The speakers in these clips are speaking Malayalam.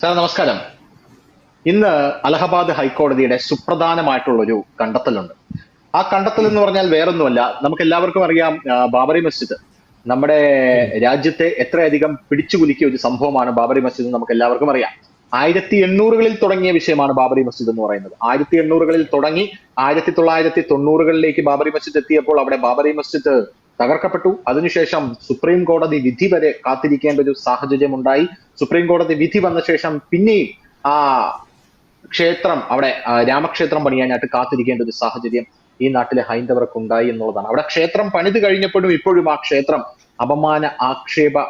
സാർ നമസ്കാരം. ഇന്ന് അലഹബാദ് ഹൈക്കോടതിയുടെ സുപ്രധാനമായിട്ടുള്ള ഒരു കണ്ടെത്തലുണ്ട്. ആ കണ്ടെത്തൽ ഉം, എന്ന് പറഞ്ഞാൽ വേറൊന്നുമല്ല, നമുക്ക് എല്ലാവർക്കും അറിയാം. ബാബറി മസ്ജിദ് നമ്മുടെ ഉം, രാജ്യത്തെ എത്രയധികം പിടിച്ചുകുലുക്കിയ ഒരു സംഭവമാണ് ബാബറി മസ്ജിദ് എന്ന് നമുക്ക് എല്ലാവർക്കും അറിയാം. 1800-കളിൽ തുടങ്ങിയ വിഷയമാണ് ബാബറി മസ്ജിദ് എന്ന് പറയുന്നത്. 1800-കളിൽ തുടങ്ങി 1990-കളിലേക്ക് ബാബറി മസ്ജിദ് എത്തിയപ്പോൾ അവിടെ ബാബറി മസ്ജിദ് തകർക്കപ്പെട്ടു. അതിനുശേഷം സുപ്രീം കോടതി വിധി വരെ കാത്തിരിക്കേണ്ട ഒരു സാഹചര്യം ഉണ്ടായി. സുപ്രീം കോടതി വിധി വന്ന ശേഷം പിന്നെയും ആ ക്ഷേത്രം അവിടെ രാമക്ഷേത്രം പണിയാനായിട്ട് കാത്തിരിക്കേണ്ട ഒരു സാഹചര്യം ഈ നാട്ടിലെ ഹൈന്ദവർക്ക് ഉണ്ടായി എന്നുള്ളതാണ്. അവിടെ ക്ഷേത്രം പണിത് കഴിഞ്ഞപ്പോഴും ഇപ്പോഴും ആ ക്ഷേത്രം അപമാന ആക്ഷേപ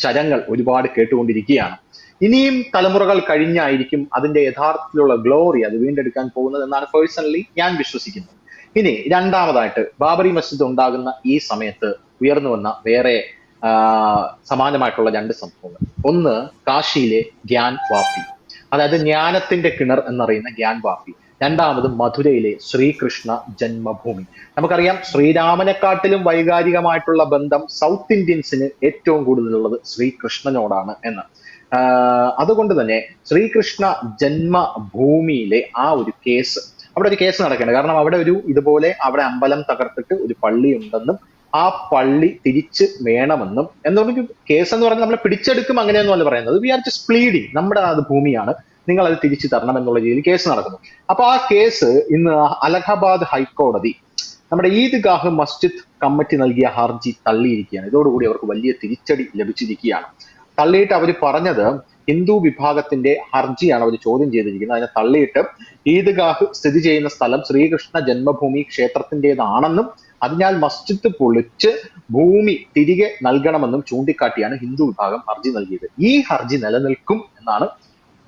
ശരങ്ങൾ ഒരുപാട് കേട്ടുകൊണ്ടിരിക്കുകയാണ്. ഇനിയും തലമുറകൾ കഴിഞ്ഞായിരിക്കും അതിന്റെ യഥാർത്ഥത്തിലുള്ള ഗ്ലോറി അത് വീണ്ടെടുക്കാൻ പോകുന്നത് എന്നാണ് പേഴ്സണലി ഞാൻ വിശ്വസിക്കുന്നത്. ഇനി രണ്ടാമതായിട്ട് ബാബറി മസ്ജിദ് ഉണ്ടാകുന്ന ഈ സമയത്ത് ഉയർന്നു വന്ന വേറെ ആ, സമാനമായിട്ടുള്ള രണ്ട് സംഭവങ്ങൾ. ഒന്ന് കാശിയിലെ ഗ്യാൻ വാപ്പി, അതായത് ജ്ഞാനത്തിന്റെ കിണർ എന്നറിയുന്ന ഗ്യാൻ വാപ്പി. രണ്ടാമത് മധുരയിലെ ശ്രീകൃഷ്ണ ജന്മഭൂമി. നമുക്കറിയാം, ശ്രീരാമനെക്കാട്ടിലും വൈകാരികമായിട്ടുള്ള ബന്ധം സൗത്ത് ഇന്ത്യൻസിന് ഏറ്റവും കൂടുതലുള്ളത് ശ്രീകൃഷ്ണനോടാണ് എന്ന്. അതുകൊണ്ട് തന്നെ ശ്രീകൃഷ്ണ ജന്മഭൂമിയിലെ ആ ഒരു കേസ്, അവിടെ ഒരു കേസ് നടക്കുകയാണ്. കാരണം അവിടെ ഒരു ഇതുപോലെ അവിടെ അമ്പലം തകർത്തിട്ട് ഒരു പള്ളി ഉണ്ടെന്നും ആ പള്ളി തിരിച്ച് വേണമെന്നും എന്നുള്ള കേസ് എന്ന് പറഞ്ഞാൽ നമ്മളെ പിടിച്ചെടുക്കും അങ്ങനെയൊന്നും അല്ല പറയുന്നത്. വി ആർ ജസ്റ്റ് പ്ലീഡിങ്, നമ്മുടെ അത് ഭൂമിയാണ്, നിങ്ങൾ അത് തിരിച്ചു തരണം എന്നുള്ള രീതിയിൽ കേസ് നടക്കുന്നു. അപ്പൊ ആ കേസ് ഇന്ന് അലഹബാദ് ഹൈക്കോടതി നമ്മുടെ ഈദ്ഗാഹ് മസ്ജിദ് കമ്മിറ്റി നൽകിയ ഹർജി തള്ളിയിരിക്കുകയാണ്. ഇതോടുകൂടി അവർക്ക് വലിയ തിരിച്ചടി ലഭിച്ചിരിക്കുകയാണ്. തള്ളിയിട്ട് അവർ പറഞ്ഞത്, ഹിന്ദു വിഭാഗത്തിന്റെ ഹർജിയാണ് അവർ ചോദ്യം ചെയ്തിരിക്കുന്നത്. അതിനെ തള്ളിയിട്ട് ഈദ്ഗാഹ് സ്ഥിതി ചെയ്യുന്ന സ്ഥലം ശ്രീകൃഷ്ണ ജന്മഭൂമി ക്ഷേത്രത്തിൻ്റെതാണെന്നും അതിനാൽ മസ്ജിദ് പൊളിച്ച് ഭൂമി തിരികെ നൽകണമെന്നും ചൂണ്ടിക്കാട്ടിയാണ് ഹിന്ദു വിഭാഗം ഹർജി നൽകിയത്. ഈ ഹർജി നിലനിൽക്കും എന്നാണ്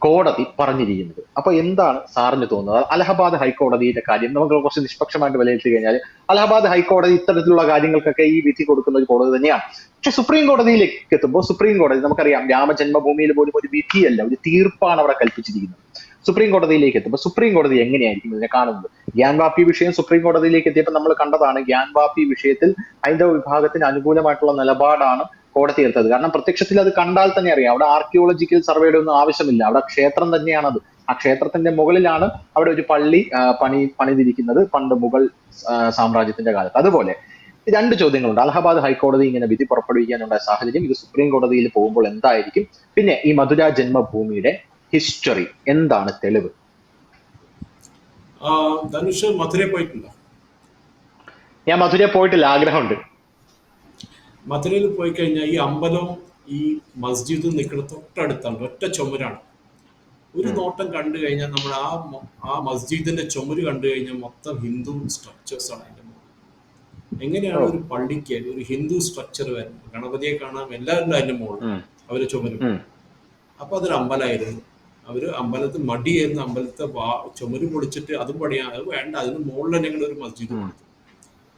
കോടതി പറഞ്ഞിരിക്കുന്നത്. അപ്പൊ എന്താണ് സാറിന് തോന്നുന്നത്? അലഹബാദ് ഹൈക്കോടതിയുടെ കാര്യം നമുക്ക് കുറച്ച് നിഷ്പക്ഷമായിട്ട് വിലയിരുത്തി കഴിഞ്ഞാൽ അലഹബാദ് ഹൈക്കോടതി ഇത്തരത്തിലുള്ള കാര്യങ്ങൾക്കൊക്കെ ഈ വിധി കൊടുക്കുന്ന ഒരു കോടതി തന്നെയാണ്. പക്ഷെ സുപ്രീം കോടതിയിലേക്ക് എത്തുമ്പോൾ സുപ്രീം കോടതി നമുക്കറിയാം, രാമജന്മഭൂമിയിൽ പോലും ഒരു വിധിയല്ല, ഒരു തീർപ്പാണ് അവിടെ കൽപ്പിച്ചിരിക്കുന്നത്. സുപ്രീം കോടതിയിലേക്ക് എത്തുമ്പോൾ സുപ്രീം കോടതി എങ്ങനെയായിരിക്കും ഇതിനെ കാണുന്നത്? ഗ്യാൻ വാപ്പി വിഷയം സുപ്രീം കോടതിയിലേക്ക് എത്തിയപ്പോൾ നമ്മൾ കണ്ടതാണ്, ഗ്യാൻ വാപ്പി വിഷയത്തിൽ ഹൈന്ദവ വിഭാഗത്തിന് അനുകൂലമായിട്ടുള്ള നിലപാടാണ് കോടതി എടുത്തത്. കാരണം പ്രത്യക്ഷത്തിൽ അത് കണ്ടാൽ തന്നെ അറിയാം, അവിടെ ആർക്കിയോളജിക്കൽ സർവേയുടെ ഒന്നും ആവശ്യമില്ല, അവിടെ ക്ഷേത്രം തന്നെയാണത്. ആ ക്ഷേത്രത്തിന്റെ മുകളിലാണ് അവിടെ ഒരു പള്ളി പണിതിരിക്കുന്നത്, പണ്ട് മുഗൾ സാമ്രാജ്യത്തിന്റെ കാലത്ത്. അതുപോലെ രണ്ട് ചോദ്യങ്ങളുണ്ട്. അലഹബാദ് ഹൈക്കോടതി ഇങ്ങനെ വിധി പുറപ്പെടുവിക്കാനുണ്ടായ സാഹചര്യം, ഇത് സുപ്രീം കോടതിയിൽ പോകുമ്പോൾ എന്തായിരിക്കും? പിന്നെ ഈ മധുര ജന്മഭൂമിയുടെ ഹിസ്റ്ററി എന്താണ് തെളിവ്? ധനുഷ് മധുര പോയിട്ടുണ്ടോ? ഞാൻ മധുര പോയിട്ടില്ല, ആഗ്രഹമുണ്ട്. മധുരയിൽ പോയി കഴിഞ്ഞാൽ ഈ അമ്പലവും ഈ മസ്ജിദും നിൽക്കുന്ന തൊട്ടടുത്താണ്, ഒറ്റ ചുമരാണ്. ഒരു ഉം, നോട്ടം കണ്ടു കഴിഞ്ഞാൽ നമ്മൾ ആ മസ്ജിദിന്റെ ചുമര് കണ്ടു കഴിഞ്ഞാൽ മൊത്തം ഹിന്ദു സ്ട്രക്ചേഴ്സ് ആണ് അതിന്റെ മുകളിൽ. ഓ, എങ്ങനെയാണ് ഒരു പള്ളിക്ക് ഒരു ഹിന്ദു സ്ട്രക്ചർ വരുന്നത്? ഗണപതിയെ കാണാൻ എല്ലാവരും അതിന്റെ മുകളിൽ ഉം, അവര് ചുമരും. ഉം, അപ്പൊ അതൊരു അമ്പലമായിരുന്നു. അവര് അമ്പലത്തിൽ മടിയായിരുന്നു, അമ്പലത്തെ ചുമര് പൊളിച്ചിട്ട് അതും പണിയാ, അത് വേണ്ട, അതിന് മുകളിൽ തന്നെ ഞങ്ങൾ ഒരു മസ്ജിദ് ഉം, കൊടുത്തു.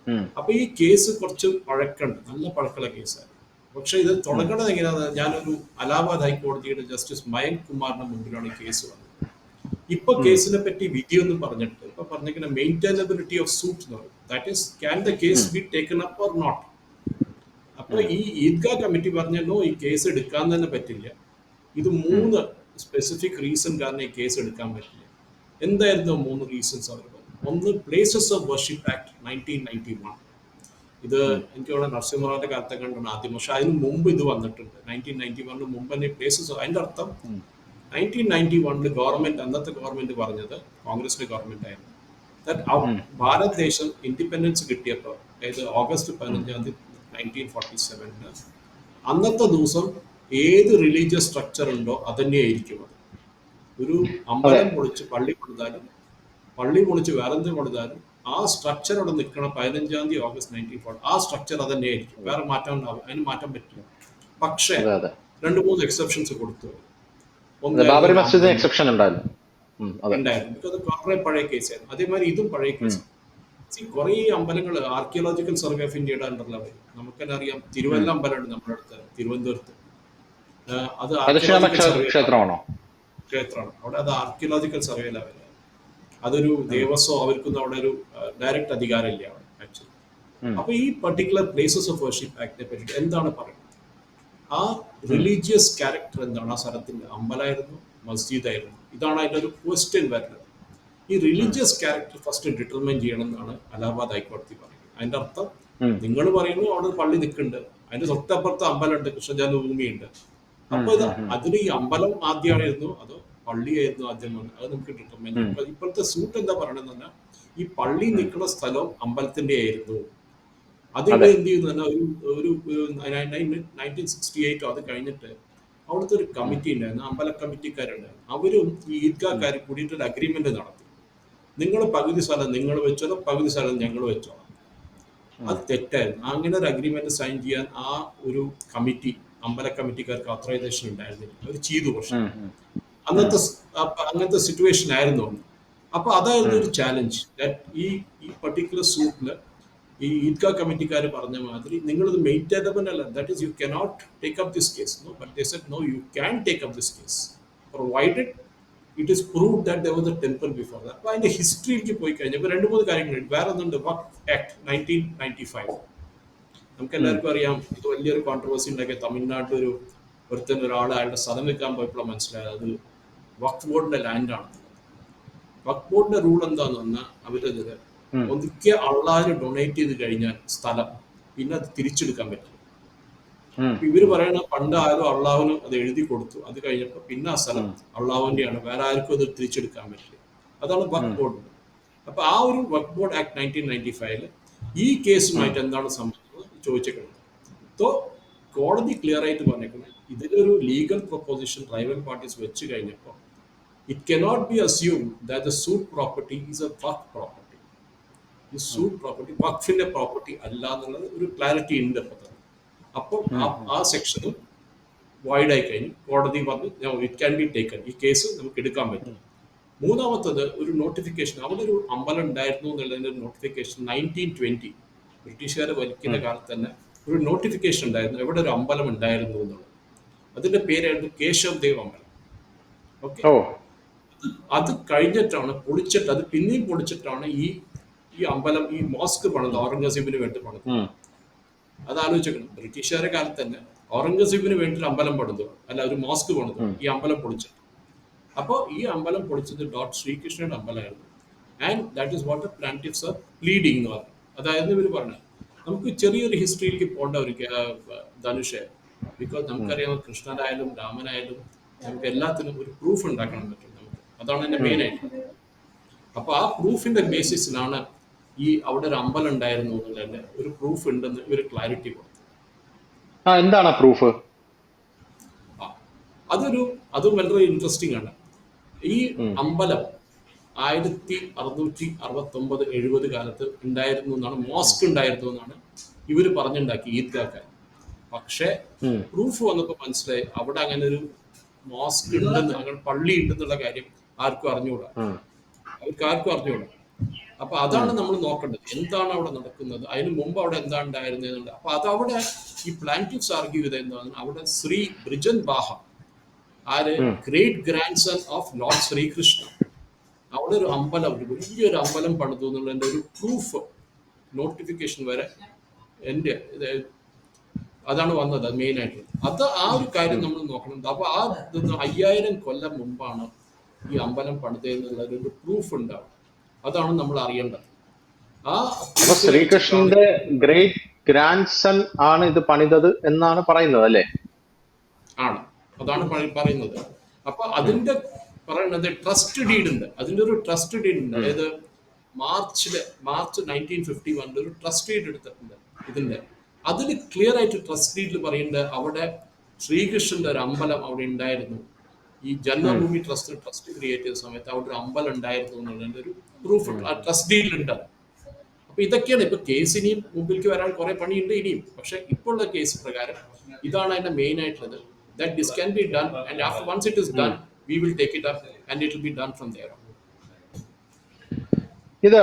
ഉം, അപ്പൊ ഈ കേസ് കുറച്ച് പഴക്കമുണ്ട്, നല്ല പഴക്കമുള്ള കേസാണ്. പക്ഷെ ഇത് ഉം, തുടങ്ങണത് എങ്ങനെയാന്ന്, ഞാനൊരു അലഹാബാദ് ഹൈക്കോടതിയുടെ ജസ്റ്റിസ് മയങ്ക് കുമാറിന്റെ മുമ്പിലാണ് ഈ കേസ് വന്നത്. ഇപ്പൊ ഉം, കേസിനെ പറ്റി വിധിയൊന്നും പറഞ്ഞിട്ട് ഇപ്പൊ പറഞ്ഞിരിക്കുന്ന മെയിൻറ്റൈനബിലിറ്റി ഓഫ് സൂട്ട് എന്ന് പറയും. That is can the case um, be taken up or not. അപ്പൊ ഉം, ഈ ഈദ്ഗാ കമ്മിറ്റി പറഞ്ഞല്ലോ ഈ കേസ് എടുക്കാൻ തന്നെ പറ്റില്ല. ഇത് ഉം. മൂന്ന് സ്പെസിഫിക് റീസൺ കാരണം ഈ കേസ് എടുക്കാൻ പറ്റില്ല. എന്തായിരുന്നു മൂന്ന് റീസൺസ് അവർ പറഞ്ഞു? ഒന്ന്, പ്ലേസസ് ഓഫ് വർഷിപ്പ് ആക്ട് 1991. ഇത് ഉം. എനിക്ക് ഇവിടെ നരസിംഹറാവിന്റെ കാലത്തെ കണ്ടാണ് ആദ്യം, പക്ഷെ അതിന് മുമ്പ് ഇത് വന്നിട്ടുണ്ട്. 1991 മുമ്പ് തന്നെ പ്ലേസസ്. അതിന്റെ അർത്ഥം ഉം. 1991 ഗവൺമെന്റ്, അന്നത്തെ ഗവൺമെന്റ് പറഞ്ഞത്, കോൺഗ്രസിന്റെ ഗവൺമെന്റ് ആയിരുന്നു, ഉം. ഭാരത് ദേശം ഇൻഡിപെൻഡൻസ് കിട്ടിയപ്പോൾ, അതായത് ഓഗസ്റ്റ് ഉം. 15 1947, അന്നത്തെ ദിവസം ഏത് റിലീജിയസ് സ്ട്രക്ചർ ഉണ്ടോ അതന്നെയായിരിക്കും അത്. ഒരു അതെ, അമ്പലം പൊളിച്ച് പള്ളി കൊടുത്താലും, പള്ളി പൊളിച്ച് വേറെന്ത് കൊടുത്താലും ആ സ്ട്രക്ചർ അവിടെ നിൽക്കണം. 15 ഓഗസ്റ്റ് 1940 ആ സ്ട്രക്ചർ അതന്നെയായിരിക്കും, വേറെ മാറ്റം അതിന് മാറ്റാൻ പറ്റില്ല. പക്ഷേ അതെ, അതെ, രണ്ട് മൂന്ന് എക്സെപ്ഷൻസ് കൊടുത്തു. അതെ. ഒന്നായിരുന്നു ബാബറി മസ്ജിദിന് രാമജന്മ എക്സെപ്ഷൻ ഉണ്ടായിരുന്നു. അതെ. ഉണ്ടായിരുന്നു, അത് കുറെ പഴയ കേസായിരുന്നു. അതേമാതിരി ഇതും പഴയ ഉം. കേസാണ്. കുറെ അമ്പലങ്ങൾ ആർക്കിയോളജിക്കൽ സർവേ ഓഫ് ഇന്ത്യയുടെ അണ്ടറിലാണ് വരും. നമുക്കെന്നെ അറിയാം, ഉം. തിരുവല്ല അമ്പലമുണ്ട് നമ്മുടെ അടുത്ത് തിരുവനന്തപുരത്ത്. അത് പരശുരാമ ആർക്കിയോളജിക്കൽ സർവേ ക്ഷേത്രമാണോ? ക്ഷേത്രമാണ് അവിടെ. അത് ആർക്കിയോളജിക്കൽ സർവേയിലാണ് വരുന്നത്. അതൊരു ഉം. ദേവസ്വം, അവർക്കൊന്നും അവിടെ ഒരു ഡയറക്റ്റ് അധികാരമില്ല അവിടെ ആക്ച്വലി. ഉം. അപ്പൊ ഈ പർട്ടിക്കുലർ പ്ലേസസ് ഓഫ് വർഷിപ്പ് ആക്ടിനെ പറ്റിയിട്ട് എന്താണ് പറയുന്നത്? ആ ഉം. റിലീജിയസ് ക്യാരക്ടർ എന്താണ്? ആ സ്ഥലത്തിന്റെ അമ്പലമായിരുന്നു, മസ്ജിദായിരുന്നു. ഇതാണ് അതിൻ്റെ ഒരു ക്വസ്റ്റ്യൻ വരുന്നത്. ഈ റിലീജിയസ് ക്യാരക്ടർ ഫസ്റ്റ് ഡിറ്റർമൈൻ ചെയ്യണം എന്നാണ് അലഹാബാദ് ഹൈക്കോടതി പറയുന്നത്. അതിന്റെ അർത്ഥം നിങ്ങൾ പറയുന്നു അവിടെ ഒരു പള്ളി നിൽക്കുന്നുണ്ട്, അതിന്റെ തൊട്ടപ്പുറത്ത് അമ്പലമുണ്ട്, കൃഷ്ണജന്മഭൂമിയുണ്ട്. അപ്പൊ ഇത് അതിന് ഈ അമ്പലം ആദ്യമായിരുന്നു അതോ പള്ളിയായിരുന്നു ആദ്യം? അത് നമുക്ക് ഡിറ്റർമൈൻ ചെയ്യാം. ഇപ്പോഴത്തെ സൂട്ട് എന്താ പറയണെന്ന് പറഞ്ഞാൽ ഈ പള്ളി നിൽക്കുന്ന സ്ഥലം അമ്പലത്തിന്റെ ആയിരുന്നു. അത് ഇവിടെ എന്ത് ചെയ്യുന്നു തന്നെ ഒരു 1968 അത് കഴിഞ്ഞിട്ട് അവിടുത്തെ ഒരു കമ്മിറ്റി ഉണ്ടായിരുന്നു, അമ്പല കമ്മിറ്റിക്കാരുണ്ടായിരുന്നു. അവരും ഈ ഈദ്ഗാക്കാർ കൂടിയിട്ട് ഒരു അഗ്രിമെന്റ് നടത്തി. നിങ്ങൾ പകുതി സ്ഥലം നിങ്ങൾ വെച്ചോളൂ, പകുതി സ്ഥലം ഞങ്ങൾ വെച്ചോളാം. അത് തെറ്റായിരുന്നു. അങ്ങനെ ഒരു അഗ്രിമെന്റ് സൈൻ ചെയ്യാൻ ആ ഒരു കമ്മിറ്റി, അമ്പല കമ്മിറ്റിക്കാർക്ക് ഓത്തറൈസേഷൻ ഉണ്ടായിരുന്നില്ല. അവർ ചെയ്തു. പക്ഷെ അങ്ങനത്തെ സിറ്റുവേഷൻ ആയിരുന്നു അന്ന്. അപ്പൊ അതായിരുന്നു ഒരു ചാലഞ്ച്. ഈ പർട്ടിക്കുലർ സൂട്ടില് ഈ ഈദ്ഗാ കമ്മിറ്റിക്കാർ പറഞ്ഞ മാതിരി നിങ്ങളിത് മെയിൻറ്റൈനബിൾ അല്ല, that is you cannot take up this case. No, but they said no, you can take up this case provided it is proved that there was a temple before that. അപ്പൊ അതിന്റെ ഹിസ്റ്ററിയിലേക്ക് പോയി കഴിഞ്ഞാൽ ഇപ്പൊ 2-3 കാര്യങ്ങളുണ്ട്. വേറെ ഒന്നുണ്ട്, വഖഫ് ആക്ട് 1995. നമുക്ക് എല്ലാവർക്കും അറിയാം, ഇത് വലിയൊരു കോൺട്രവേഴ്സി ഉണ്ടാക്കിയ തമിഴ്നാട്ടിൽ ഒരാൾ അയാളുടെ സ്ഥലം വെക്കാൻ പോയപ്പോഴാണ് മനസ്സിലായത് അത് വഖഫ് ബോർഡിന്റെ ലാൻഡാണ്. വഖഫ് ബോർഡിന്റെ റൂൾ എന്താന്ന് പറഞ്ഞാൽ അവരത് ഒന്നിക്കെ അള്ളാഹിന് ഡൊണേറ്റ് ചെയ്ത് കഴിഞ്ഞാൽ സ്ഥലം പിന്നെ അത് തിരിച്ചെടുക്കാൻ പറ്റും. ഇവര് പറയണ പണ്ട് ആരും അള്ളാഹുന് അത് എഴുതി കൊടുത്തു, അത് കഴിഞ്ഞപ്പോ പിന്നെ ആ സ്ഥലം അള്ളാഹുവിന്റെയാണ്, വേറെ ആർക്കും അത് തിരിച്ചെടുക്കാൻ പറ്റില്ല. അതാണ് വഖഫ് ബോർഡ്. അപ്പൊ ആ ഒരു വഖഫ് ബോർഡ് ആക്ട് 1995 ഈ കേസുമായിട്ട് എന്താണ് സംബന്ധിച്ചത് ചോദിച്ചിട്ടുണ്ട്. സോ കോടതി ക്ലിയർ ആയിട്ട് പറഞ്ഞേക്കുന്നത് ഇതിലൊരു ലീഗൽ പ്രൊപ്പോസിഷൻ റൈവൽ പാർട്ടീസ് വെച്ച് കഴിഞ്ഞപ്പോൾ it cannot be assume that the suit property is A Waqf property. ഈ സൂട്ട് പ്രോപ്പർട്ടി വഖഫിന്റെ പ്രോപ്പർട്ടി അല്ല എന്നുള്ളത് ഒരു ക്ലാരിറ്റി ഉണ്ട്. അപ്പോൾ ആ സെക്ഷന് വൈഡ് ആയി കഴിഞ്ഞു. കോടതി പറഞ്ഞു ഇറ്റ് ക്യാൻ ബി ടേക്കൺ, ഈ കേസ് നമുക്ക് എടുക്കാൻ പറ്റും. മൂന്നാമത്തത് ഒരു നോട്ടിഫിക്കേഷൻ, അവിടെ ഒരു അമ്പലം ഉണ്ടായിരുന്നു എന്നുള്ളതിന്റെ ഒരു നോട്ടിഫിക്കേഷൻ 1920 ബ്രിട്ടീഷുകാർ ഭരിക്കുന്ന കാലത്ത് തന്നെ ഒരു നോട്ടിഫിക്കേഷൻ ഉണ്ടായിരുന്നു എവിടെ ഒരു അമ്പലം ഉണ്ടായിരുന്നു എന്നുള്ളത്. അതിന്റെ പേരായിരുന്നു കേശവ് ദേവ് അമ്പലം. ഓക്കെ, അത് കഴിഞ്ഞിട്ടാണ് പൊളിച്ചിട്ട്, അത് പിന്നെയും പൊളിച്ചിട്ടാണ് ഈ അമ്പലം, ഈ മോസ്ക് പണിത് ഔറംഗസീബിന് വേണ്ടി പണിത്. അത് ആലോചിക്കണം, ബ്രിട്ടീഷുകാരുടെ കാലത്ത് തന്നെ ഔറംഗസീബിന് വേണ്ടി ഒരു അമ്പലം പണിതു, അല്ല ഒരു മോസ്ക് പണിതു, ഈ അമ്പലം പൊളിച്ചിട്ട്. അപ്പോൾ ഈ അമ്പലം പൊളിച്ചത് ഡോക്ടർ ശ്രീകൃഷ്ണയുടെ അമ്പലമായിരുന്നു. And that is what the plaintiffs are pleading എന്ന് പറഞ്ഞു. അതായത് ഇവർ പറഞ്ഞത് നമുക്ക് ചെറിയൊരു ഹിസ്റ്ററിയിലേക്ക് പോകേണ്ട ഒരു ധനുഷ്, ബിക്കോസ് നമുക്കറിയാം കൃഷ്ണനായാലും രാമനായാലും നമുക്ക് എല്ലാത്തിനും ഒരു പ്രൂഫ് ഉണ്ടാക്കണം പറ്റും നമുക്ക്. അതാണ് എൻ്റെ മെയിൻ ആയിട്ട്. അപ്പൊ ആ പ്രൂഫിന്റെ ബേസിസിലാണ് ഈ അവിടെ ഒരു അമ്പലം ഉണ്ടായിരുന്നു എന്നുള്ളതിന്റെ ഒരു പ്രൂഫ് ഉണ്ടെന്ന് ഇവർ ക്ലാരിറ്റി കൊടുത്തു. എന്താണ് പ്രൂഫ്? അതും വളരെ ഇൻട്രസ്റ്റിംഗ് ആണ്. ഈ അമ്പലം 1669-70 കാലത്ത് ഉണ്ടായിരുന്നു എന്നാണ്, മോസ്ക് ഉണ്ടായിരുന്നു എന്നാണ് ഇവര് പറഞ്ഞുണ്ടാക്കി ഈദ്ഗാക്കാർ. പക്ഷെ പ്രൂഫ് വന്നപ്പോ മനസ്സിലായി അവിടെ അങ്ങനെ ഒരു മോസ്ക് ഉണ്ടെന്ന്, അങ്ങനെ പള്ളി ഉണ്ടെന്നുള്ള കാര്യം അവർക്ക് അറിഞ്ഞുകൂടാ. അപ്പൊ അതാണ് നമ്മൾ നോക്കേണ്ടത്, എന്താണ് അവിടെ നടക്കുന്നത്, അതിന് മുമ്പ് അവിടെ എന്താ ഉണ്ടായിരുന്നത്. അപ്പൊ അതവിടെ ഈ പ്ലാന്റിഫ്സ് ആർഗ്യൂ ചെയ്ത എന്താണ്, അവിടെ ശ്രീ ബ്രിജൻ ബാഹ, ആര് great grandson of lord Shri Krishna, അവിടെ ഒരു അമ്പലം, ഒരു വലിയൊരു അമ്പലം പണിതു എന്നുള്ളതിന്റെ ഒരു പ്രൂഫ് നോട്ടിഫിക്കേഷൻ വരെ അതാണ് വന്നത് മെയിൻ ആയിട്ട്. ആ ഒരു കാര്യം നമ്മൾ നോക്കണം. അപ്പൊ 5000 കൊല്ലം മുമ്പാണ് ഈ അമ്പലം പണിതെന്നുള്ളൊരു പ്രൂഫ് ഉണ്ടാവും. അതാണ് നമ്മൾ അറിയേണ്ടത്. അപ്പൊ ശ്രീകൃഷ്ണന്റെ ഗ്രേറ്റ് ഗ്രാൻഡ് സൺ ആണ് ഇത് പണിതത് എന്നാണ് പറയുന്നത് അല്ലേ? ആണ്, അതാണ് പറയുന്നത്. അപ്പൊ അതിന്റെ പറയുന്നത് ട്രസ്റ്റ് ഡീഡ് ഉണ്ട്, അതിന്റെ ഒരു ട്രസ്റ്റ് ഡീഡ് ഉണ്ട്. അതായത് മാർച്ച് 1951 ഒരു ട്രസ്റ്റ് ഡീഡ് എടുത്തിട്ടുണ്ട് ഇതിന്റെ. അതിൽ ക്ലിയർ ആയിട്ട് ട്രസ്റ്റ് ഡീഡിൽ പറയുന്നത് അവിടെ ശ്രീകൃഷ്ണന്റെ ഒരു അമ്പലം അവിടെ ഉണ്ടായിരുന്നു. ഈ ജന്മഭൂമി ട്രസ്റ്റ് ക്രിയേറ്റ് ചെയ്ത സമയത്ത് അവിടെ ഒരു അമ്പലം ഉണ്ടായിരുന്നു എന്നുള്ളതിന്റെ ഒരു പ്രൂഫ് ട്രസ്റ്റ് ഡീഡിലുണ്ട്. അപ്പൊ ഇതൊക്കെയാണ്. ഇപ്പൊ കേസ് ഇനിയും മുമ്പിലേക്ക് വരാൻ കുറെ പണിയുണ്ട് ഇനിയും. പക്ഷെ ഇപ്പോൾ ഉള്ള കേസ് പ്രകാരം ഇതാണ് അതിന്റെ മെയിൻ ആയിട്ടുള്ളത്. That this can be done, and after once it is done, we will take it up and it will be done from there on. ഇത്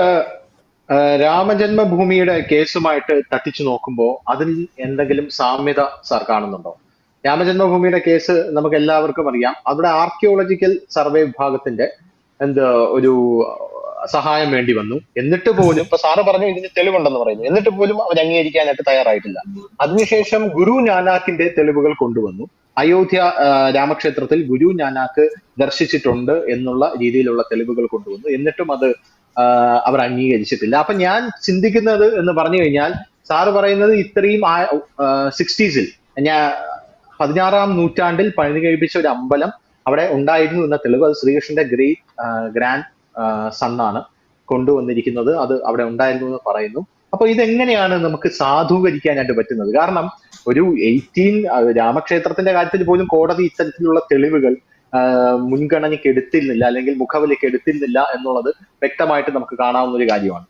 രാമജന്മഭൂമിയുടെ കേസുമായിട്ട് തട്ടിച്ചു നോക്കുമ്പോൾ അതിൽ എന്തെങ്കിലും സാമ്യത സാർ കാണുന്നുണ്ടോ? രാമജന്മഭൂമിയുടെ കേസ് നമുക്ക് എല്ലാവർക്കും അറിയാം. അവിടെ ആർക്കിയോളജിക്കൽ സർവേ വിഭാഗത്തിന്റെ ഒരു സഹായം വേണ്ടി വന്നു. എന്നിട്ട് പോലും ഇപ്പൊ സാറ് പറഞ്ഞു ഇതിന് തെളിവുണ്ടെന്ന് പറയുന്നു, എന്നിട്ട് പോലും അവർ അംഗീകരിക്കാനായിട്ട് തയ്യാറായിട്ടില്ല. അതിനുശേഷം ഗുരു നാനാക്കിന്റെ തെളിവുകൾ കൊണ്ടുവന്നു. അയോധ്യ രാമക്ഷേത്രത്തിൽ ഗുരു നാനാക്ക് ദർശിച്ചിട്ടുണ്ട് എന്നുള്ള രീതിയിലുള്ള തെളിവുകൾ കൊണ്ടുവന്നു. എന്നിട്ടും അത് അവർ അംഗീകരിച്ചിട്ടില്ല. അപ്പൊ ഞാൻ ചിന്തിക്കുന്നത് എന്ന് പറഞ്ഞു കഴിഞ്ഞാൽ, സാറ് പറയുന്നത് ഇത്രയും 60s ഞാൻ 16-ാം നൂറ്റാണ്ടിൽ പണി കഴിപ്പിച്ച ഒരു അമ്പലം അവിടെ ഉണ്ടായിരുന്നു എന്ന തെളിവ്, അത് ശ്രീകൃഷ്ണന്റെ ഗ്രാൻഡ് സണ്ണാണ് കൊണ്ടുവന്നിരിക്കുന്നത്, അത് അവിടെ ഉണ്ടായിരുന്നു എന്ന് പറയുന്നു. അപ്പൊ ഇതെങ്ങനെയാണ് നമുക്ക് സാധൂകരിക്കാനായിട്ട് പറ്റുന്നത്? കാരണം ഒരു രാമക്ഷേത്രത്തിന്റെ കാര്യത്തിൽ പോലും കോടതി ഇത്തരത്തിലുള്ള തെളിവുകൾ മുൻഗണനയ്ക്ക് എടുത്തിരുന്നില്ല, അല്ലെങ്കിൽ മുഖവിലേക്ക് എടുത്തിരുന്നില്ല എന്നുള്ളത് വ്യക്തമായിട്ട് നമുക്ക് കാണാവുന്ന ഒരു കാര്യമാണ്.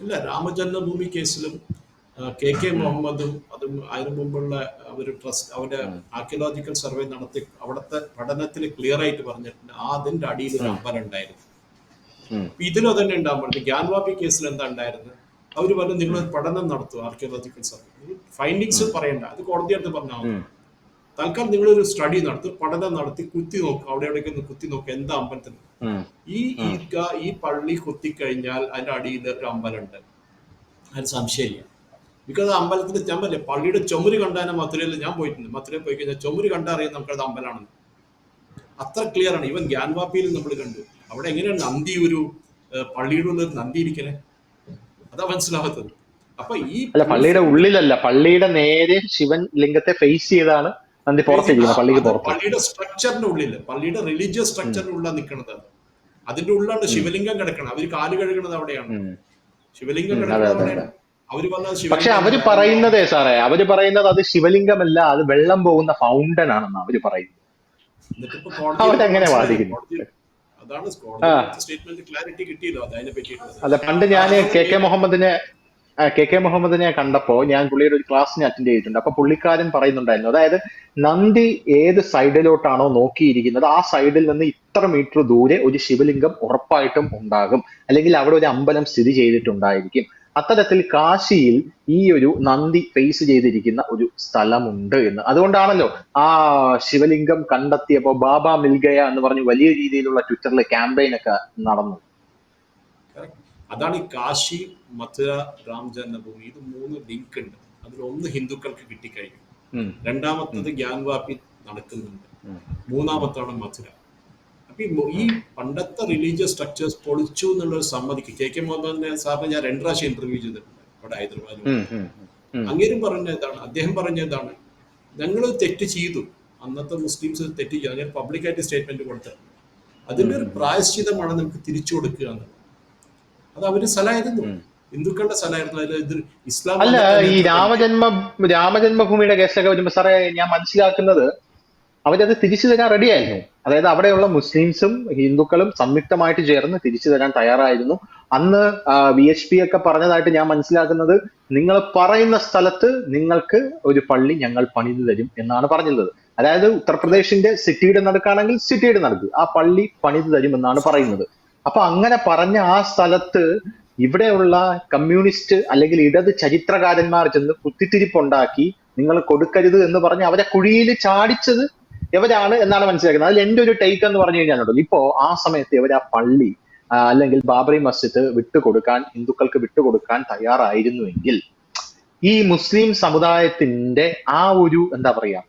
ഇല്ല, രാമജന്മഭൂമി കേസിലും കെ മുഹമ്മദും അതും അതിനു മുമ്പുള്ള ഒരു ട്രസ്റ്റ് അവരുടെ ആർക്കിയോളജിക്കൽ സർവേ നടത്തി അവിടുത്തെ പഠനത്തിൽ ക്ലിയർ ആയിട്ട് പറഞ്ഞിട്ടുണ്ട് അതിന്റെ അടിയിൽ ഒരു അമ്പലം ഉണ്ടായിരുന്നു. ഇതിലും തന്നെ ഉണ്ടാകാൻ പറ്റും. ഗ്യാൻവാപി കേസിൽ എന്താ ഉണ്ടായിരുന്നത്? അവർ പറഞ്ഞു നിങ്ങൾ പഠനം നടത്തുക, ആർക്കിയോളജിക്കൽ സർവേ ഫൈൻഡിങ്സ് പറയണ്ട, അത് കോടതി അടുത്ത് പറഞ്ഞാൽ തൽക്കാലം നിങ്ങളൊരു സ്റ്റഡി നടത്തും, പഠനം നടത്തി കുത്തി നോക്കുക, അവിടെ എവിടേക്ക് ഒന്ന് കുത്തി നോക്കുക എന്താ അമ്പലത്തിന്. ഈ പള്ളി കുത്തിക്കഴിഞ്ഞാൽ അതിന്റെ അടിയിൽ ഒരു അമ്പലം ഉണ്ട്, അതിന് സംശയമില്ല. ബിക്കോസ് അമ്പലത്തിന്റെ ചമ്പല്ലേ, പള്ളിയുടെ ചുമര് കണ്ടാലും മധുരയിൽ ഞാൻ പോയിട്ടുണ്ട്, മധുരയിൽ പോയി കഴിഞ്ഞാൽ ചുമര് കണ്ടറിയാം നമുക്കത് അമ്പലമാണെന്ന്, അത്ര ക്ലിയർ ആണ്. ഈവൻ ഗ്യാൻവാപ്പിയിൽ നമ്മൾ കണ്ടു, അവിടെ എങ്ങനെയാണ് നന്ദി, ഒരു പള്ളിയുടെ ഉള്ളിൽ നന്ദി ഇരിക്കണേ, അതാ മനസ്സിലാവാത്തത്. അപ്പൊ ഈ പള്ളിയുടെ ഉള്ളിലല്ല, പള്ളിയുടെ നേരെ ശിവൻ ലിംഗത്തെ ഫേസ് ചെയ്താണ് നന്ദി പുറത്തിരിക്കുന്നത്, പള്ളിക്ക് പുറത്ത്. പള്ളിയുടെ സ്ട്രക്ചറിന്റെ ഉള്ളില്, പള്ളിയുടെ റിലീജിയസ് സ്ട്രക്ചറിന്റെ ഉള്ളിലാണ് നിൽക്കുന്നത്, അതിന്റെ ഉള്ളിലാണ് ശിവലിംഗം കിടക്കണം. അവര് കാല് കഴുകണത് അവിടെയാണ്, ശിവലിംഗം കിടക്കുന്നത് അവിടെയാണ്. പക്ഷെ അവര് പറയുന്നതേ സാറേ, അവര് പറയുന്നത് അത് ശിവലിംഗമല്ല, അത് വെള്ളം പോകുന്ന ഫൗണ്ടൻ ആണെന്ന് അവര് പറയുന്നത്. അവരെങ്ങനെ വാദിക്കുന്നു? അതാണ് സ്റ്റേറ്റ്മെന്റ് ക്ലാരിറ്റി കിട്ടിയല്ലോ അതിനെ പറ്റിയിട്ടുള്ളത്. അല്ല, പണ്ട് ഞാൻ കെ കെ മുഹമ്മദിനെ കണ്ടപ്പോ ഞാൻ പുള്ളിയുടെ ഒരു ക്ലാസ്സിന് അറ്റൻഡ് ചെയ്തിട്ടുണ്ട്. അപ്പൊ പുള്ളിക്കാരൻ പറയുന്നുണ്ടായിരുന്നു, അതായത് നന്ദി ഏത് സൈഡിലോട്ടാണോ നോക്കിയിരിക്കുന്നത് ആ സൈഡിൽ നിന്ന് ഇത്ര മീറ്റർ ദൂരെ ഒരു ശിവലിംഗം ഉറപ്പായിട്ടും ഉണ്ടാകും, അല്ലെങ്കിൽ അവിടെ ഒരു അമ്പലം സ്ഥിതി ചെയ്തിട്ടുണ്ടായിരിക്കും. അത്തരത്തിൽ കാശിയിൽ ഈ ഒരു നന്ദി ഫേസ് ചെയ്തിരിക്കുന്ന ഒരു സ്ഥലമുണ്ട് എന്ന്. അതുകൊണ്ടാണല്ലോ ആ ശിവലിംഗം കണ്ടെത്തിയപ്പോ ബാബ മിൽഗയ എന്ന് പറഞ്ഞ് വലിയ രീതിയിലുള്ള ട്വിറ്ററിലെ ക്യാമ്പയിൻ ഒക്കെ നടന്നു. അതാണ് ഈ കാശി, മഥുര, രാം ജന്മഭൂമി, ഇത് 3 ലിങ്ക് ഉണ്ട്. അതിലൊന്ന് ഹിന്ദുക്കൾക്ക് കിട്ടിക്കഴിഞ്ഞു, രണ്ടാമത്തത് ഗ്യാൻവാപ്പി നടക്കുന്നുണ്ട്, മൂന്നാമത്താണ് മഥുര. അപ്പൊ ഈ പണ്ടത്തെ റിലീജിയസ് സ്ട്രക്ചേഴ്സ് പൊളിച്ചു എന്നുള്ളത് സമ്മതിക്കും. കെ മുഹമ്മദിനെ സാറിന് ഞാൻ 2 പ്രാവശ്യം ഇന്റർവ്യൂ ചെയ്തിട്ടുണ്ട് ഇവിടെ ഹൈദരാബാദിൽ. അങ്ങേരും പറഞ്ഞതാണ്, അദ്ദേഹം പറഞ്ഞതാണ്, ഞങ്ങൾ തെറ്റ് ചെയ്തു, അന്നത്തെ മുസ്ലിംസ് തെറ്റ് ചെയ്തു, അങ്ങനെ പബ്ലിക്കായിട്ട് സ്റ്റേറ്റ്മെന്റ് കൊടുത്തിട്ടുണ്ട്, അതിന്റെ ഒരു പ്രായശ്ചിതമാണ് നമുക്ക് തിരിച്ചു കൊടുക്കുക എന്നുള്ളത്. അത് അവര് സ്ഥലമായിരുന്നു, ഹിന്ദുക്കളുടെ സ്ഥലമായിരുന്നു. അതിൽ ഇസ്ലാം അല്ല, ഈ രാമജന്മഭൂമിയുടെ കേസൊക്കെ വരുമ്പോ സാറേ ഞാൻ മനസ്സിലാക്കുന്നത് അവരത് തിരിച്ചു തരാൻ റെഡിയായിരുന്നു. അതായത് അവിടെയുള്ള മുസ്ലിംസും ഹിന്ദുക്കളും സംയുക്തമായിട്ട് ചേർന്ന് തിരിച്ചു തരാൻ തയ്യാറായിരുന്നു. അന്ന് VHP ഒക്കെ പറഞ്ഞതായിട്ട് ഞാൻ മനസ്സിലാക്കുന്നത്, നിങ്ങൾ പറയുന്ന സ്ഥലത്ത് നിങ്ങൾക്ക് ഒരു പള്ളി ഞങ്ങൾ പണിതു തരും എന്നാണ് പറഞ്ഞത്. അതായത് ഉത്തർപ്രദേശിന്റെ സിറ്റിയുടെ നടുക്കാണെങ്കിൽ സിറ്റിയുടെ നടുക്ക് ആ പള്ളി പണിതു തരും എന്നാണ് പറയുന്നത്. അപ്പൊ അങ്ങനെ പറഞ്ഞ ആ സ്ഥലത്ത് ഇവിടെയുള്ള കമ്മ്യൂണിസ്റ്റ് അല്ലെങ്കിൽ ഇടത് ചരിത്രകാരന്മാർ ചെന്ന് കുത്തിത്തിരിപ്പുണ്ടാക്കി നിങ്ങൾ കൊടുക്കരുത് എന്ന് പറഞ്ഞ് അവരെ കുഴിയിൽ ചാടിച്ചത് എവരാണ് എന്നാണ് മനസ്സിലാക്കുന്നത്. അതിൽ എന്റെ ഒരു ടേക്ക് എന്ന് പറഞ്ഞു കഴിഞ്ഞാൽ, ഇപ്പോ ആ സമയത്ത് ഇവർ ആ പള്ളി അല്ലെങ്കിൽ ബാബറി മസ്ജിദ് ഹിന്ദുക്കൾക്ക് വിട്ടുകൊടുക്കാൻ തയ്യാറായിരുന്നുവെങ്കിൽ ഈ മുസ്ലിം സമുദായത്തിന്റെ ആ ഒരു എന്താ പറയാ,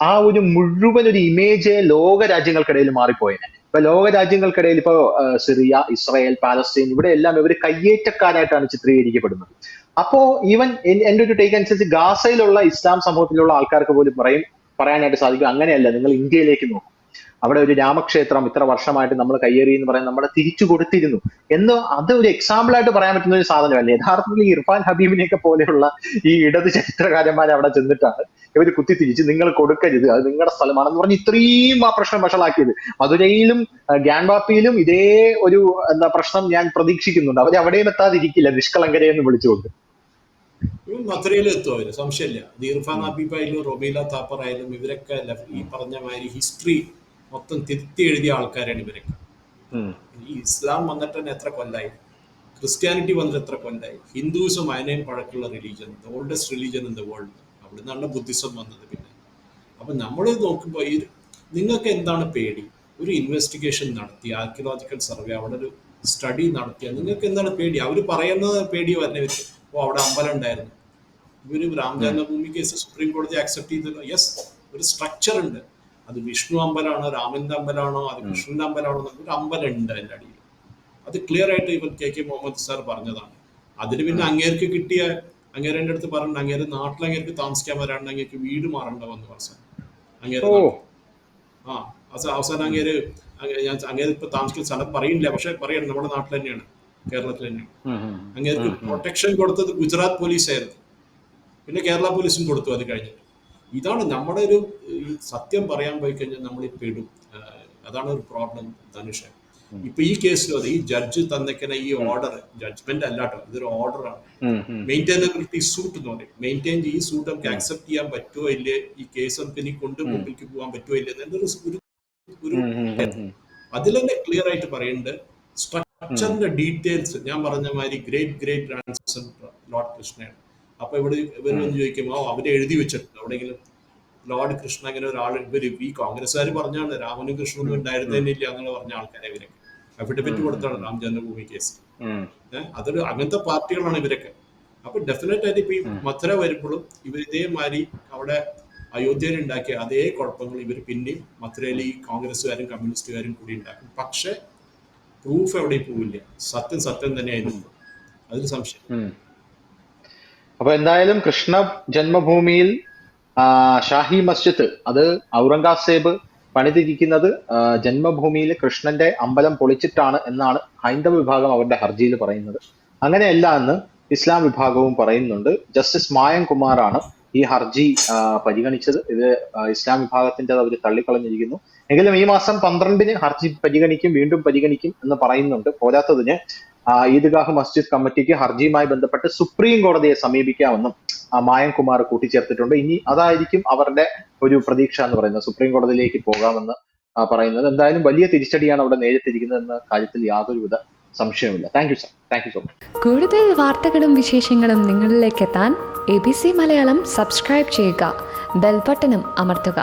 ആ ഒരു മുഴുവൻ ഒരു ഇമേജ് ലോക രാജ്യങ്ങൾക്കിടയിൽ മാറിപ്പോയേനെ. ഇപ്പൊ ലോക രാജ്യങ്ങൾക്കിടയിൽ ഇപ്പോ സിറിയ, ഇസ്രായേൽ, പാലസ്തീൻ, ഇവിടെ എല്ലാം ഇവർ കയ്യേറ്റക്കാരായിട്ടാണ് ചിത്രീകരിക്കപ്പെടുന്നത്. അപ്പോ ഈവൻ എന്റെ ഒരു ടേക്ക് അനുസരിച്ച് ഗാസയിലുള്ള ഇസ്ലാം സമൂഹത്തിലുള്ള ആൾക്കാർക്ക് പോലും പറയാനായിട്ട് സാധിക്കും, അങ്ങനെയല്ല, നിങ്ങൾ ഇന്ത്യയിലേക്ക് നോക്കും, അവിടെ ഒരു രാമക്ഷേത്രം ഇത്ര വർഷമായിട്ട് നമ്മൾ കയ്യേറി എന്ന് പറയാൻ നമ്മളെ തിരിച്ചു കൊടുത്തിരുന്നു എന്ന്. അത് ഒരു എക്സാമ്പിൾ ആയിട്ട് പറയാൻ പറ്റുന്ന ഒരു സാധനമല്ല. യഥാർത്ഥത്തിൽ ഇർഫാൻ ഹബീബിനെയൊക്കെ പോലെയുള്ള ഈ ഇടത് ചരിത്രകാരന്മാരെ അവിടെ ചെന്നിട്ടാണ് ഇവർ കുത്തിത്തിരിച്ച് നിങ്ങൾ കൊടുക്കരുത്, അത് നിങ്ങളുടെ സ്ഥലമാണെന്ന് പറഞ്ഞ് ഇത്രയും ആ പ്രശ്നം വഷളാക്കിയത്. മധുരയിലും ഗ്യാൻവാപ്പിയിലും ഇതേ ഒരു പ്രശ്നം ഞാൻ പ്രതീക്ഷിക്കുന്നുണ്ട്. അവർ അവിടെയും എത്താതിരിക്കില്ല, നിഷ്കളങ്കരെയെന്ന് വിളിച്ചുകൊണ്ട്. മധുരയിൽ എത്തും അവര്, സംശയമില്ല. ഇർഫാൻ ഹബീബായാലും റൊമീല താപ്പർ ആയാലും ഇവരൊക്കെ ഈ പറഞ്ഞ മാതിരി ഹിസ്റ്ററി മൊത്തം തിരുത്തി എഴുതിയ ആൾക്കാരാണ് ഇവരൊക്കെ. ഈ ഇസ്ലാം വന്നിട്ട് തന്നെ എത്ര കൊല്ലായി, ക്രിസ്ത്യാനിറ്റി വന്നിട്ട് എത്ര കൊല്ലായി, ഹിന്ദുവിസം അതിനെയും പഴക്കമുള്ള religion, the oldest religion in the world. അവിടെ നിന്നാണ് ബുദ്ധിസം വന്നത്. പിന്നെ അപ്പൊ നമ്മൾ നോക്കുമ്പോൾ നിങ്ങൾക്ക് എന്താണ് പേടി? ഒരു ഇൻവെസ്റ്റിഗേഷൻ നടത്തി, ആർക്കിയോളജിക്കൽ സർവേ, അവിടെ ഒരു സ്റ്റഡി നടത്തിയാൽ നിങ്ങൾക്ക് എന്താണ് പേടി? അവർ പറയുന്നത് പേടി വരുന്നവർ, അവിടെ അമ്പലം ഉണ്ടായിരുന്നു. ഇവര് രാം ജന്മഭൂമി കേസ് സുപ്രീം കോടതി അക്സെപ്റ്റ് ചെയ്തല്ലോ. യെസ്, ഒരു സ്ട്രക്ചർ ഉണ്ട്. അത് വിഷ്ണു അമ്പലമാണോ രാമന്റെ അമ്പലമാണോ അത് കൃഷ്ണന്റെ അമ്പലമാണോ ഒരു അമ്പലം ഉണ്ട് അതിന്റെ അടിയിൽ. അത് ക്ലിയർ ആയിട്ട് ഇവൻ കെ മുഹമ്മദ് സാർ പറഞ്ഞതാണ്. അതിന് പിന്നെ അങ്ങേർക്ക് കിട്ടിയ അങ്ങേരൻ്റെ അടുത്ത് പറഞ്ഞു അങ്ങേര് നാട്ടിൽ അങ്ങേർക്ക് താമസിക്കാൻ വരാണ്ട് അങ്ങേർക്ക് വീട് മാറണ്ട വന്നു അവസാനം അങ്ങേര് അവസാനം അങ്ങേര് അങ്ങേര് ഇപ്പൊ താമസിക്കുന്ന സ്ഥലം പറയില്ല, പക്ഷെ പറയണം നമ്മുടെ നാട്ടിൽ തന്നെയാണ്, കേരളത്തിൽ തന്നെയാണ്. അങ്ങേർക്ക് പ്രൊട്ടക്ഷൻ കൊടുത്തത് ഗുജറാത്ത് പോലീസ് ആയിരുന്നു, പിന്നെ കേരള പോലീസും കൊടുത്തു അത് കഴിഞ്ഞിട്ട്. ഇതാണ് നമ്മുടെ ഒരു സത്യം പറയാൻ പോയി കഴിഞ്ഞാൽ നമ്മൾ ഈ പെടും. അതാണ് ഒരു പ്രോബ്ലം ധനുഷ്. ഇപ്പൊ ഈ കേസിലും അതെ, ഈ ജഡ്ജ് തന്നേക്കുന്ന ഈ ഓർഡർ ജഡ്ജ്മെന്റ് അല്ലാട്ടോ, ഇതൊരു ഓർഡറാണ്. മെയിൻറ്റൈനബിലിറ്റി സൂട്ട് എന്ന് പറയും. മെയിൻറ്റെയിൻ ഈ സൂട്ട് നമുക്ക് ആക്സെപ്റ്റ് ചെയ്യാൻ പറ്റുമോ ഇല്ലേ, ഈ കേസ് നമുക്ക് ഇനി കൊണ്ട് മുമ്പിലേക്ക് പോകാൻ പറ്റുമോ ഇല്ലേ എന്നൊരു അതിൽ തന്നെ ക്ലിയർ ആയിട്ട് പറയുന്നുണ്ട്. സ്ട്രക്ചറിന്റെ ഡീറ്റെയിൽസ് ഞാൻ പറഞ്ഞ മാതിരി ഗ്രേറ്റ് ഗ്രാൻഡ് സൺ ലോർഡ് കൃഷ്ണയാണ്. അപ്പൊ ഇവരൊന്ന് ചോദിക്കുമ്പോ അവര് എഴുതി വെച്ചിട്ടുണ്ട് എവിടെയെങ്കിലും ലോർഡ് കൃഷ്ണ അങ്ങനെ ഒരാൾ, ഇവര് ഈ കോൺഗ്രസ്സുകാർ പറഞ്ഞാണ് രാമനും കൃഷ്ണനും ഉണ്ടായിരുന്നില്ല എന്നുള്ള പറഞ്ഞ ആൾക്കാരെ ഇവരൊക്കെ അഫിഡവിറ്റ് കൊടുത്താണ് രാം ജന്മഭൂമി കേസ്. അതൊരു അങ്ങനത്തെ പാർട്ടികളാണ് ഇവരൊക്കെ. അപ്പൊ ഡെഫിനറ്റ് ആയിട്ട് ഇപ്പൊ ഈ മഥുര വരുമ്പോഴും ഇവർ ഇതേമാതിരി അവിടെ അയോധ്യയിൽ ഉണ്ടാക്കിയ അതേ കുഴപ്പങ്ങൾ ഇവർ പിന്നെയും മഥുരയിൽ ഈ കോൺഗ്രസ്സുകാരും കമ്മ്യൂണിസ്റ്റുകാരും കൂടി ഉണ്ടാക്കും. പക്ഷെ പ്രൂഫ് എവിടെയും പോവില്ല, സത്യം തന്നെയായിരുന്നു, അതിൽ സംശയം. അപ്പൊ എന്തായാലും കൃഷ്ണ ജന്മഭൂമിയിൽ ഷാഹി മസ്ജിദ് അത് ഔറംഗസേബ് പണിതിരിക്കുന്നത് ജന്മഭൂമിയിൽ കൃഷ്ണന്റെ അമ്പലം പൊളിച്ചിട്ടാണ് എന്നാണ് ഹൈന്ദവ വിഭാഗം അവരുടെ ഹർജിയിൽ പറയുന്നത്. അങ്ങനെയല്ല എന്ന് ഇസ്ലാം വിഭാഗവും പറയുന്നുണ്ട്. ജസ്റ്റിസ് മായങ്ക് കുമാറാണ് ഈ ഹർജി പരിഗണിച്ചത്. ഇത് ഇസ്ലാം വിഭാഗത്തിന്റെ അവർ തള്ളിക്കളഞ്ഞിരിക്കുന്നു. എങ്കിലും ഈ മാസം 12-ന് ഹർജി വീണ്ടും പരിഗണിക്കും എന്ന് പറയുന്നുണ്ട്. പോരാത്തതിന് ഈദ്ഗാഹ് മസ്ജിദ് കമ്മിറ്റിക്ക് ഹർജിയുമായി ബന്ധപ്പെട്ട് സുപ്രീം കോടതിയെ സമീപിക്കാമെന്നും മായങ്ക് കുമാർ കൂട്ടിച്ചേർത്തിട്ടുണ്ട്. ഇനി അതായിരിക്കും അവരുടെ ഒരു പ്രതീക്ഷ എന്ന് പറയുന്നത്, സുപ്രീം കോടതിയിലേക്ക് പോകാമെന്ന് പറയുന്നത്. എന്തായാലും വലിയ തിരിച്ചടിയാണ് അവിടെ നേരിട്ടിരിക്കുന്നത് എന്ന കാര്യത്തിൽ യാതൊരുവിധ സംശയവുമില്ല. Thank you sir, thank you so much. കൂടുതൽ വാർത്തകളും വിശേഷങ്ങളും നിങ്ങളിലേക്ക് എത്താൻ ABC മലയാളം സബ്സ്ക്രൈബ് ചെയ്യുക, ബെൽബട്ടനും അമർത്തുക.